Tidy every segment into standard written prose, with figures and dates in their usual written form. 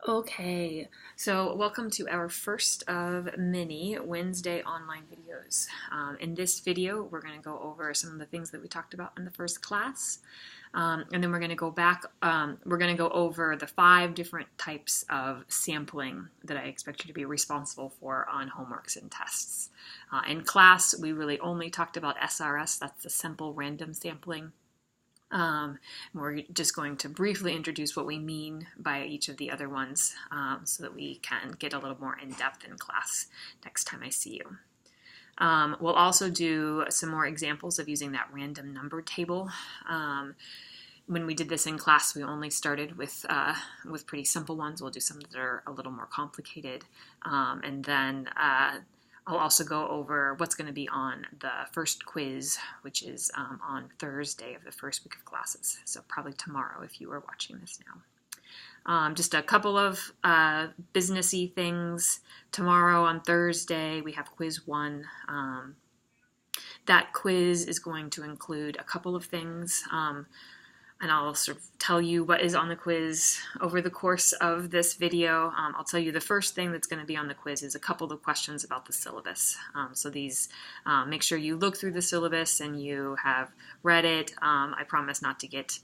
Okay, so welcome to our first of many Wednesday online videos. In this video, we're going to go over some of the things that we talked about in the first class. And then we're going to go back, we're going to go over the 5 different types of sampling that I expect you to be responsible for on homeworks and tests. In class, we really only talked about SRS, that's the simple random sampling. We're just going to briefly introduce what we mean by each of the other ones so that we can get a little more in depth in class next time I see you. We'll also do some more examples of using that random number table. When we did this in class, we only started with pretty simple ones. We'll do some that are a little more complicated. And then I'll also go over what's going to be on the first quiz, which is on Thursday of the first week of classes. So probably tomorrow if you are watching this now. Just a couple of businessy things. Tomorrow on Thursday, we have quiz 1. That quiz is going to include a couple of things. And I'll sort of tell you what is on the quiz over the course of this video. I'll tell you the first thing that's going to be on the quiz is a couple of questions about the syllabus. So these, make sure you look through the syllabus and you have read it. I promise not to get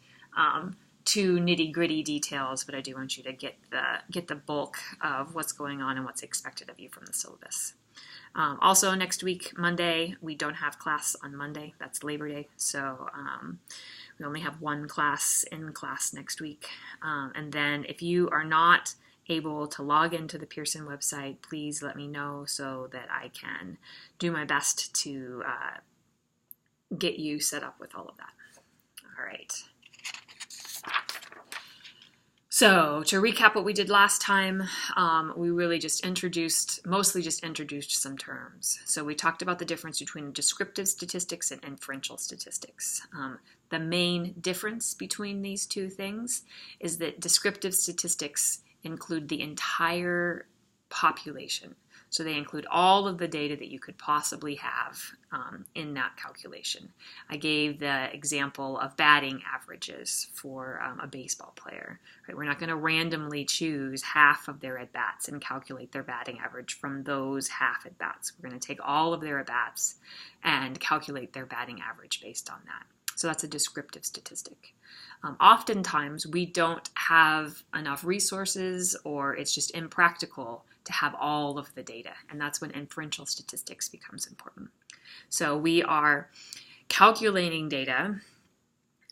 too nitty-gritty details, but I do want you to get the bulk of what's going on and what's expected of you from the syllabus. Also, next week, Monday, we don't have class on Monday. That's Labor Day, so we only have one class in class next week. And then if you are not able to log into the Pearson website, please let me know so that I can do my best to get you set up with all of that. All right. So to recap what we did last time, we really mostly just introduced some terms. So we talked about the difference between descriptive statistics and inferential statistics. The main difference between these two things is that descriptive statistics include the entire population. So they include all of the data that you could possibly have in that calculation. I gave the example of batting averages for a baseball player. Right? We're not going to randomly choose half of their at-bats and calculate their batting average from those half at-bats. We're going to take all of their at-bats and calculate their batting average based on that. So that's a descriptive statistic. Oftentimes, we don't have enough resources or it's just impractical to have all of the data, and that's when inferential statistics becomes important. So we are calculating data.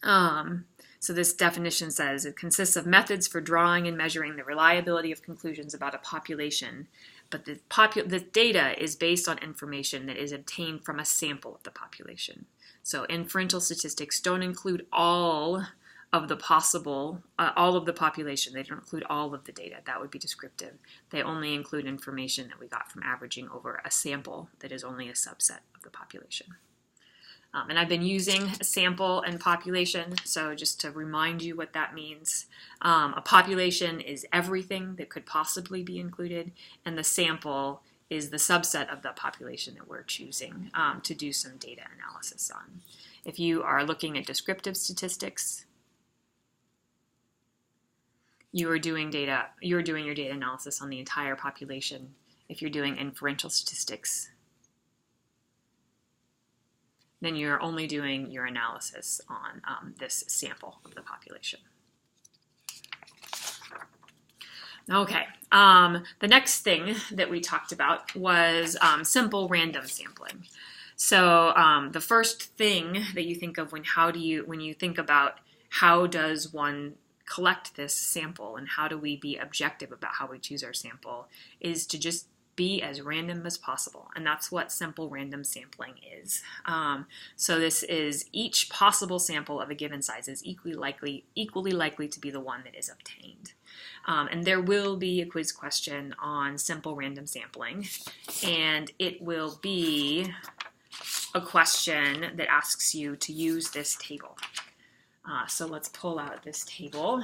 So this definition says it consists of methods for drawing and measuring the reliability of conclusions about a population, but the data is based on information that is obtained from a sample of the population. So inferential statistics don't include all of the population. They don't include all of the data. That would be descriptive. They only include information that we got from averaging over a sample that is only a subset of the population. And I've been using sample and population, so just to remind you what that means. A population is everything that could possibly be included, and the sample is the subset of the population that we're choosing to do some data analysis on. If you are looking at descriptive statistics, you're doing your data analysis on the entire population. If you're doing inferential statistics, then you're only doing your analysis on this sample of the population. Okay, the next thing that we talked about was simple random sampling. So the first thing that you think of when you think about how does one collect this sample and how do we be objective about how we choose our sample is to just be as random as possible, and that's what simple random sampling is. So this is each possible sample of a given size is equally likely to be the one that is obtained. And there will be a quiz question on simple random sampling, and it will be a question that asks you to use this table. So let's pull out this table.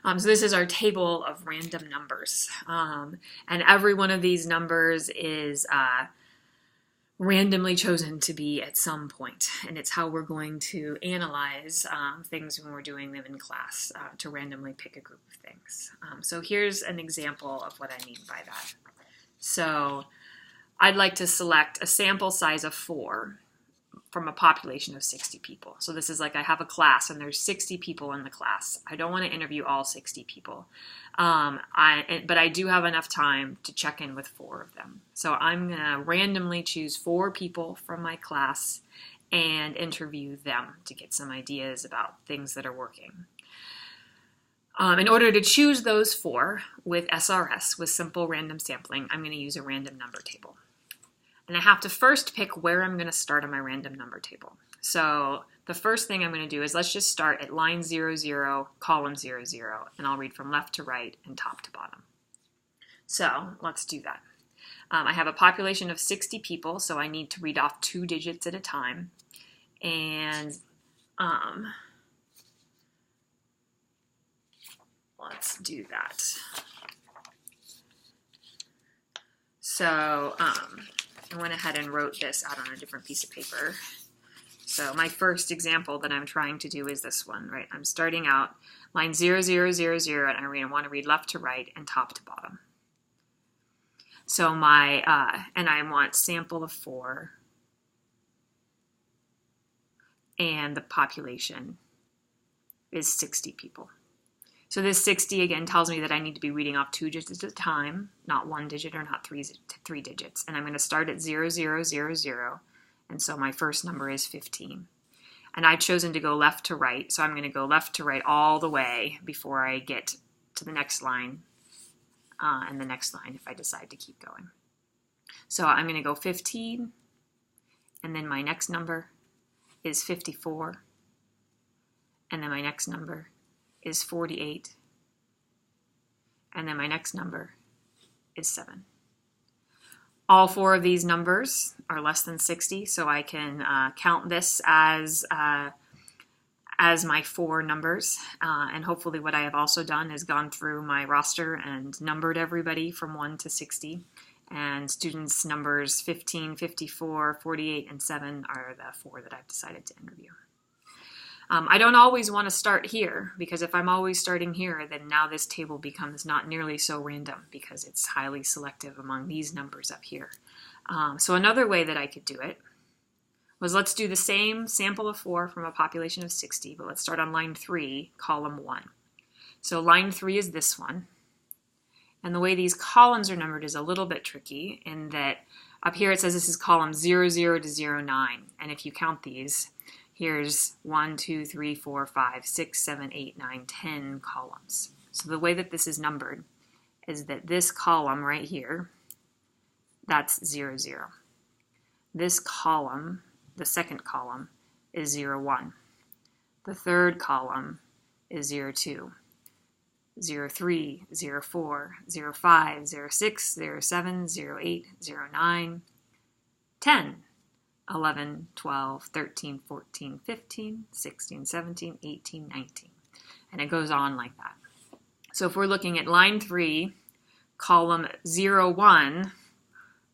So this is our table of random numbers. And every one of these numbers is randomly chosen to be at some point, and it's how we're going to analyze things when we're doing them in class, to randomly pick a group of things. So here's an example of what I mean by that. So I'd like to select a sample size of 4 from a population of 60 people. So this is like I have a class and there's 60 people in the class. I don't want to interview all 60 people, but I do have enough time to check in with 4 of them. So I'm going to randomly choose 4 people from my class and interview them to get some ideas about things that are working. In order to choose those 4 with SRS, with simple random sampling, I'm going to use a random number table. And I have to first pick where I'm going to start on my random number table. So the first thing I'm going to do is let's just start at line 0, 0, column 0, 0, and I'll read from left to right and top to bottom. So let's do that. I have a population of 60 people, so I need to read off 2 digits at a time. And let's do that. So I went ahead and wrote this out on a different piece of paper. So my first example that I'm trying to do is this one, right? I'm starting out line 0, 0, 0, 0, and I want to read left to right and top to bottom. So and I want sample of 4, and the population is 60 people. So this 60 again tells me that I need to be reading off 2 digits at a time, not 1 digit or not 3 digits. And I'm going to start at 0, 0, 0, 0. And so my first number is 15. And I've chosen to go left to right. So I'm going to go left to right all the way before I get to the next line and the next line if I decide to keep going. So I'm going to go 15. And then my next number is 54. And then my next number is 48, and then my next number is 7. All 4 of these numbers are less than 60, so I can count this as my 4 numbers, and hopefully what I have also done is gone through my roster and numbered everybody from 1 to 60, and students' numbers 15, 54, 48, and 7 are the 4 that I've decided to interview. I don't always want to start here, because if I'm always starting here, then now this table becomes not nearly so random because it's highly selective among these numbers up here. So another way that I could do it was let's do the same sample of 4 from a population of 60, but let's start on line 3, column 1. So line 3 is this one. And the way these columns are numbered is a little bit tricky in that up here it says this is column 00 to 09. And if you count these, here's 1, 2, 3, 4, 5, 6, 7, 8, 9, 10 columns. So the way that this is numbered is that this column right here, that's 0, 0. This column, the second column, is 0, 1. The third column is 0, 2, 0, 3, 0, 4, 0, 5, 0, 6, 0, 7, 0, 8, 0, 9, 10. 11, 12, 13, 14, 15, 16, 17, 18, 19. And it goes on like that. So if we're looking at line 3, column 0, 1,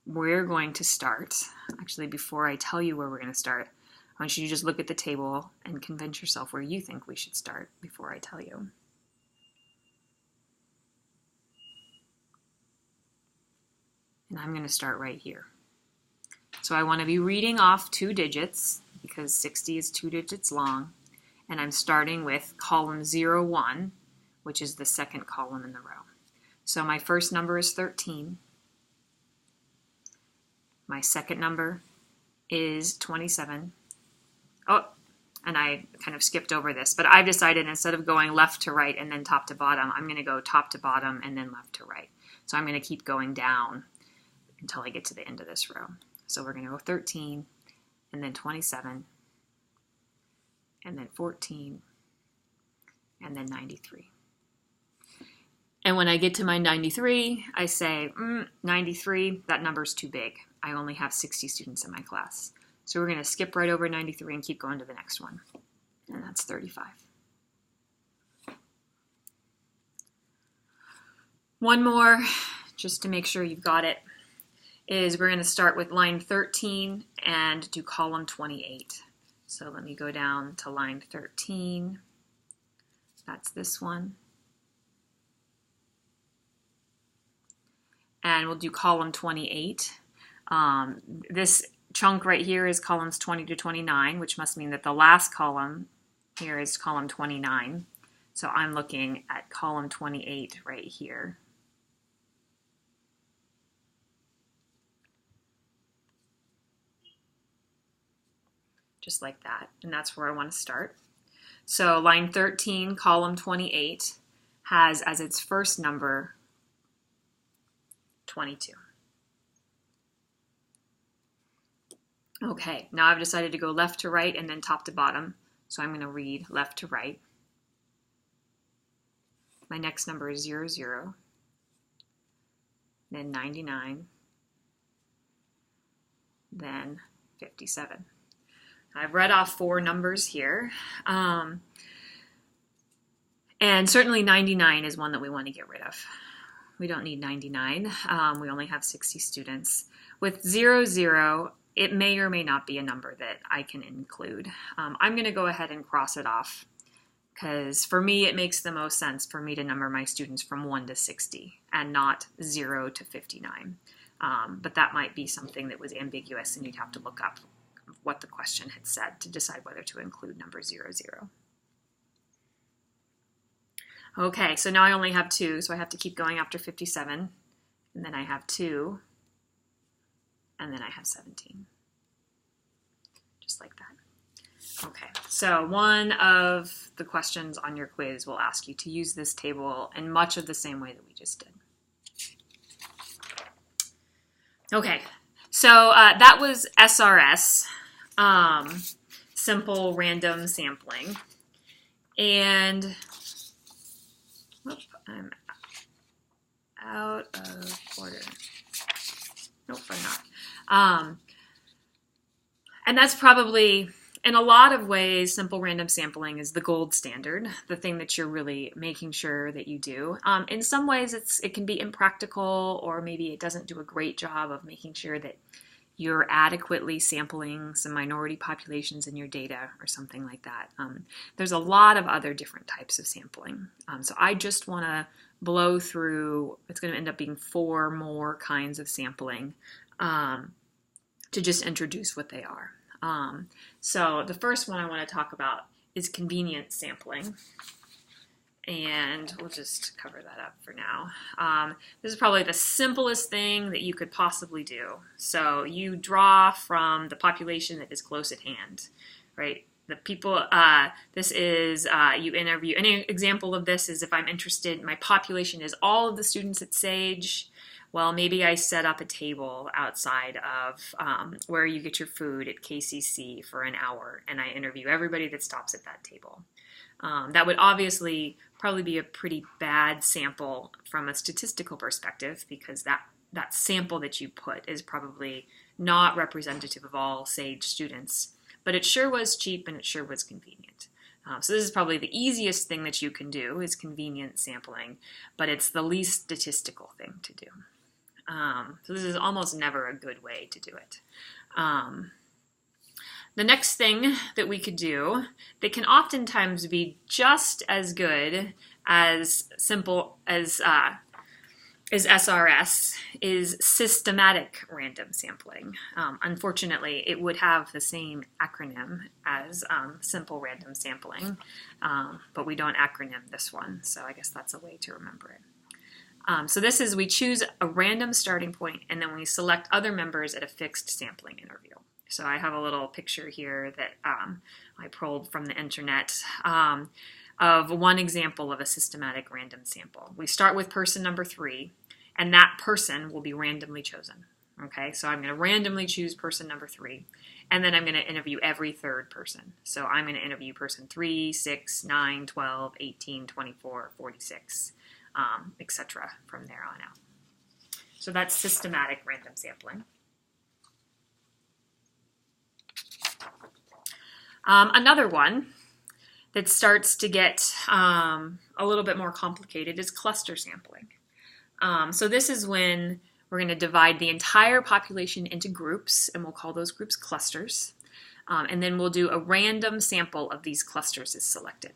we're going to start. Actually, before I tell you where we're going to start, I want you to just look at the table and convince yourself where you think we should start before I tell you. And I'm going to start right here. So I want to be reading off 2 digits because 60 is 2 digits long. And I'm starting with column 0, 1, which is the second column in the row. So my first number is 13. My second number is 27. Oh, and I kind of skipped over this, but I've decided instead of going left to right and then top to bottom, I'm going to go top to bottom and then left to right. So I'm going to keep going down until I get to the end of this row. So we're going to go 13, and then 27, and then 14, and then 93. And when I get to my 93, I say, 93, that number's too big. I only have 60 students in my class. So we're going to skip right over 93 and keep going to the next one. And that's 35. One more, just to make sure you've got it. is we're going to start with line 13 and do column 28. So let me go down to line 13. That's this one. And we'll do column 28. This chunk right here is columns 20 to 29, which must mean that the last column here is column 29. So I'm looking at column 28 right here. Just like that, and that's where I want to start. So line 13, column 28, has as its first number 22. Okay, now I've decided to go left to right and then top to bottom, so I'm going to read left to right. My next number is 0, 0, then 99, then 57. I've read off 4 numbers here, and certainly 99 is one that we want to get rid of. We don't need 99. We only have 60 students. With 0, 0, it may or may not be a number that I can include. I'm going to go ahead and cross it off because for me it makes the most sense for me to number my students from 1 to 60 and not 0 to 59. But that might be something that was ambiguous and you'd have to look up what the question had said to decide whether to include number 0, 0. Okay, so now I only have 2, so I have to keep going after 57, and then I have 2, and then I have 17. Just like that. Okay, so one of the questions on your quiz will ask you to use this table in much of the same way that we just did. Okay, so that was SRS. Simple random sampling, and I'm out of order. Nope, I'm not. And that's probably, in a lot of ways, simple random sampling is the gold standard, the thing that you're really making sure that you do. In some ways, it can be impractical, or maybe it doesn't do a great job of making sure that you're adequately sampling some minority populations in your data or something like that. There's a lot of other different types of sampling. So I just want to blow through, it's going to end up being 4 more kinds of sampling to just introduce what they are. So the first one I want to talk about is convenience sampling. And we'll just cover that up for now. This is probably the simplest thing that you could possibly do. So you draw from the population that is close at hand, right? The people, this is, you interview, any example of this is if I'm interested, my population is all of the students at Sage. Well, maybe I set up a table outside of where you get your food at KCC for an hour, and I interview everybody that stops at that table. That would obviously probably be a pretty bad sample from a statistical perspective because that sample that you put is probably not representative of all SAGE students. But it sure was cheap and it sure was convenient. So this is probably the easiest thing that you can do is convenient sampling, but it's the least statistical thing to do. So this is almost never a good way to do it. The next thing that we could do that can oftentimes be just as good as simple as SRS is systematic random sampling. Unfortunately, it would have the same acronym as simple random sampling, but we don't acronym this one, so I guess that's a way to remember it. So this is we choose a random starting point and then we select other members at a fixed sampling interval. So I have a little picture here that I pulled from the internet of one example of a systematic random sample. We start with person number 3, and that person will be randomly chosen. Okay, so I'm going to randomly choose person number 3, and then I'm going to interview every third person. So I'm going to interview person 3, 6, 9, 12, 18, 24, 46, etc. from there on out. So that's systematic random sampling. Another one that starts to get a little bit more complicated is cluster sampling. So this is when We're going to divide the entire population into groups, and we'll call those groups clusters. And then we'll do a random sample of these clusters is selected.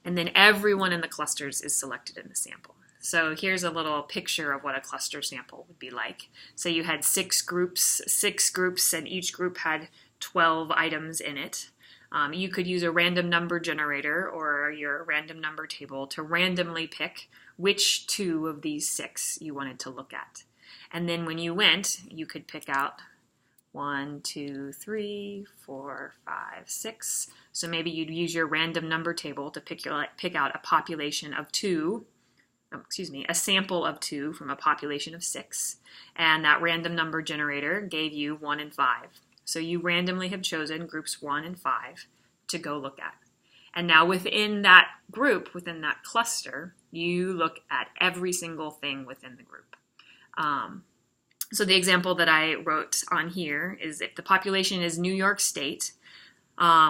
And then everyone in the clusters is selected in the sample. So here's a little picture of what a cluster sample would be like. So you had six groups, and each group had 12 items in it. You could use a random number generator or your random number table to randomly pick which two of these six you wanted to look at. And then when you went, you could pick out 1, 2, 3, 4, 5, 6. So maybe you'd use your random number table to pick out a population of 2, a sample of 2 from a population of 6. And that random number generator gave you 1 and 5. So you randomly have chosen groups 1 and 5 to go look at. And now within that group, within that cluster, you look at every single thing within the group. So the example that I wrote on here is if the population is New York State,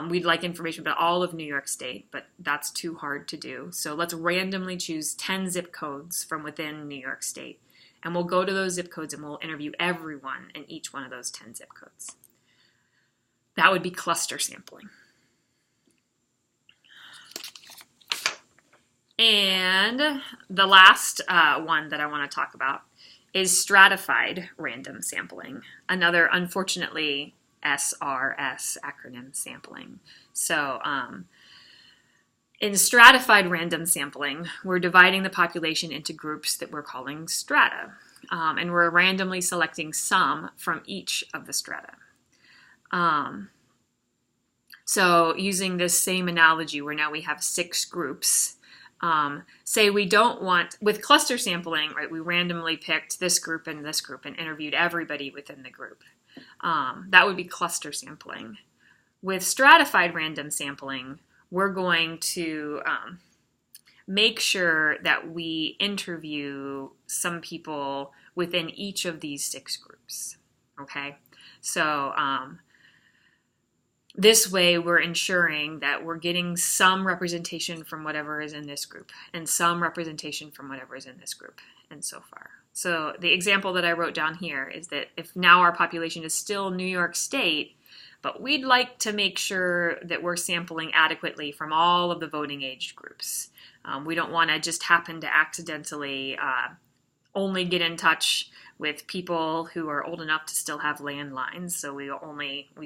we'd like information about all of New York State, but that's too hard to do. So let's randomly choose 10 zip codes from within New York State. And we'll go to those zip codes and we'll interview everyone in each one of those 10 zip codes. That would be cluster sampling. And the last one that I want to talk about is stratified random sampling, another, unfortunately, SRS acronym sampling. So in stratified random sampling, we're dividing the population into groups that we're calling strata, and we're randomly selecting some from each of the strata. So using this same analogy where now we have 6 groups, say we don't want, with cluster sampling, right, we randomly picked this group and interviewed everybody within the group. That would be cluster sampling. With stratified random sampling, we're going to make sure that we interview some people within each of these 6 groups, okay? So this way, we're ensuring that we're getting some representation from whatever is in this group and some representation from whatever is in this group, and so far. So the example that I wrote down here is that if now our population is still New York State, but we'd like to make sure that we're sampling adequately from all of the voting age groups. We don't want to just happen to accidentally only get in touch with people who are old enough to still have landlines. So we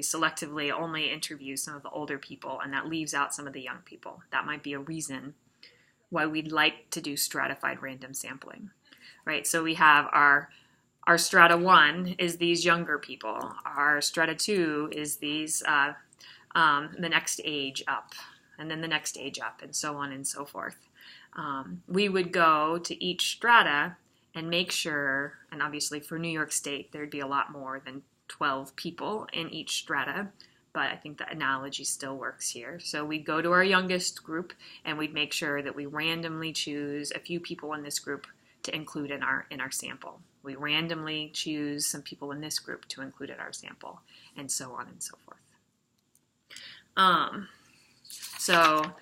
selectively only interview some of the older people, and that leaves out some of the young people. That might be a reason why we'd like to do stratified random sampling, right? So we have our strata 1 is these younger people. Our strata 2 is these the next age up, and then the next age up, and so on and so forth. We would go to each strata and make sure, and obviously for New York State, there'd be a lot more than 12 people in each strata, but I think the analogy still works here. So we'd go to our youngest group and we'd make sure that we randomly choose a few people in this group to include in our sample. We randomly choose some people in this group to include in our sample, and so on and so forth. So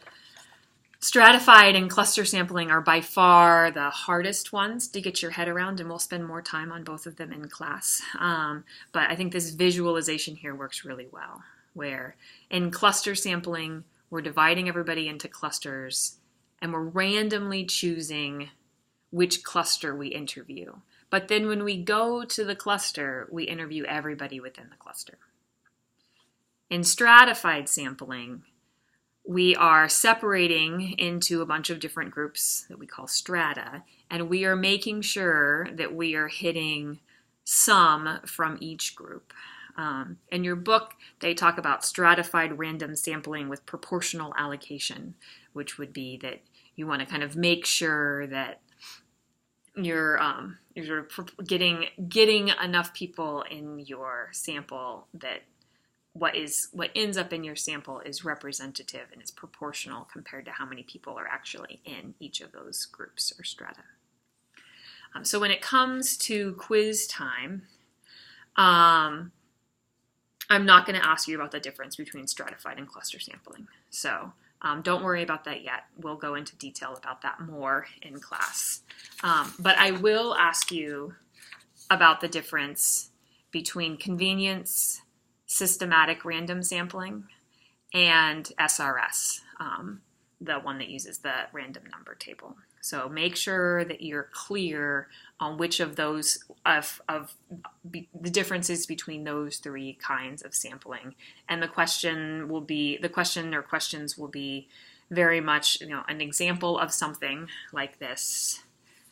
stratified and cluster sampling are by far the hardest ones to get your head around, and we'll spend more time on both of them in class. But I think this visualization here works really well, where in cluster sampling, we're dividing everybody into clusters, and we're randomly choosing which cluster we interview. But then when we go to the cluster, we interview everybody within the cluster. In stratified sampling, we are separating into a bunch of different groups that we call strata, and we are making sure that we are hitting some from each group. In your book, they talk about stratified random sampling with proportional allocation, which would be that you want to kind of make sure that you're sort of getting enough people in your sample that what ends up in your sample is representative and is proportional compared to how many people are actually in each of those groups or strata. So when it comes to quiz time, I'm not going to ask you about the difference between stratified and cluster sampling. So don't worry about that yet. We'll go into detail about that more in class. But I will ask you about the difference between convenience, systematic random sampling, and SRS, the one that uses the random number table. So make sure that you're clear on which of those the differences between those three kinds of sampling. And the question or questions will be very much, an example of something like this,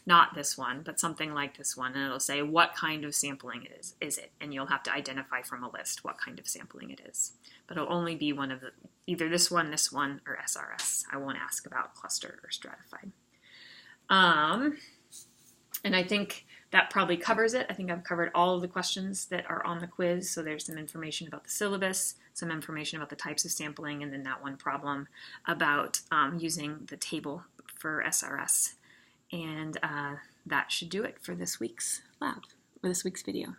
not this one, but something like this one. And it'll say what kind of sampling is it? And you'll have to identify from a list what kind of sampling it is. But it'll only be one of either this one, or SRS. I won't ask about cluster or stratified. And I think that probably covers it. I think I've covered all of the questions that are on the quiz. So there's some information about the syllabus, some information about the types of sampling, and then that one problem about using the table for SRS. And that should do it for this week's lab, or this week's video.